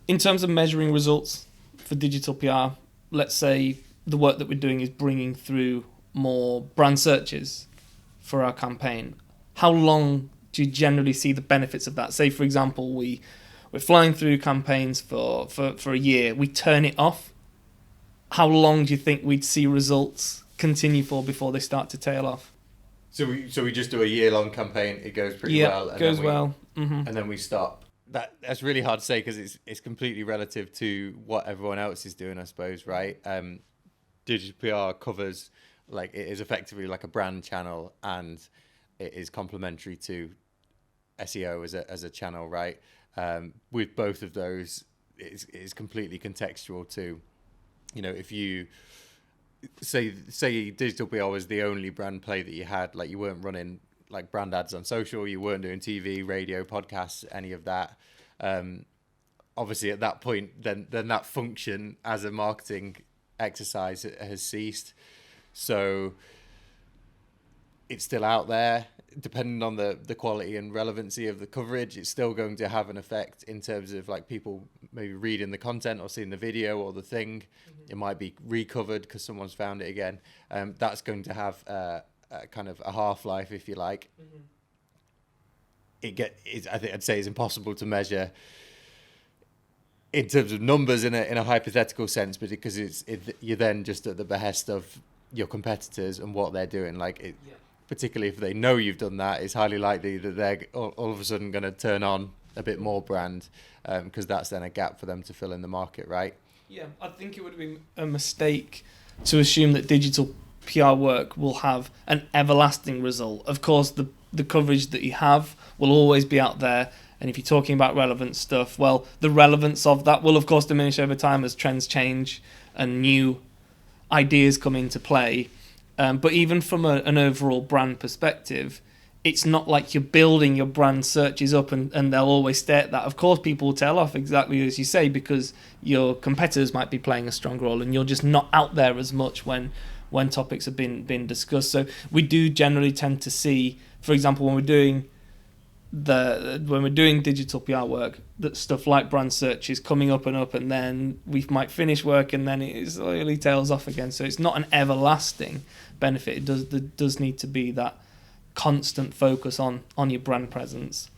In terms of measuring results for digital PR, let's say the work that we're doing is bringing through more brand searches for our campaign. How long do you generally see the benefits of that? Say, for example, we're flying through campaigns for a year. We turn it off. How long do you think we'd see results continue for before they start to tail off? So we just do a year-long campaign. It goes pretty well. And goes well. And then we stop. That's really hard to say because it's completely relative to what everyone else is doing, I suppose, right? Digital PR covers, like, it is effectively like a brand channel, and it is complementary to SEO as a channel, right? With both of those, it is completely contextual to, if you say digital PR was the only brand play that you had, like you weren't running like brand ads on social, you weren't doing TV, radio, podcasts, any of that. Obviously at that point, then that function as a marketing exercise has ceased. So it's still out there. Depending on the quality and relevancy of the coverage, it's still going to have an effect in terms of like people maybe reading the content or seeing the video or the thing. Mm-hmm. It might be recovered because someone's found it again. That's going to have kind of a half-life, if you like. Mm-hmm. I think I'd say it's impossible to measure in terms of numbers in a hypothetical sense, but because you're then just at the behest of your competitors and what they're doing. Particularly if they know you've done that, it's highly likely that they're all of a sudden going to turn on a bit more brand, because that's then a gap for them to fill in the market, right? Yeah, I think it would have been a mistake to assume that digital PR work will have an everlasting result. Of course, the coverage that you have will always be out there, and if you're talking about relevant stuff, well, the relevance of that will of course diminish over time as trends change and new ideas come into play. But even from an overall brand perspective, it's not like you're building your brand searches up and they'll always stay at that. Of course, people will tail off, exactly as you say, because your competitors might be playing a strong role and you're just not out there as much when topics have been discussed. So we do generally tend to see, for example, when we're doing digital PR work, that stuff like brand search is coming up, and then we might finish work and then it slowly tails off again. So it's not an everlasting benefit. There does need to be that constant focus on your brand presence.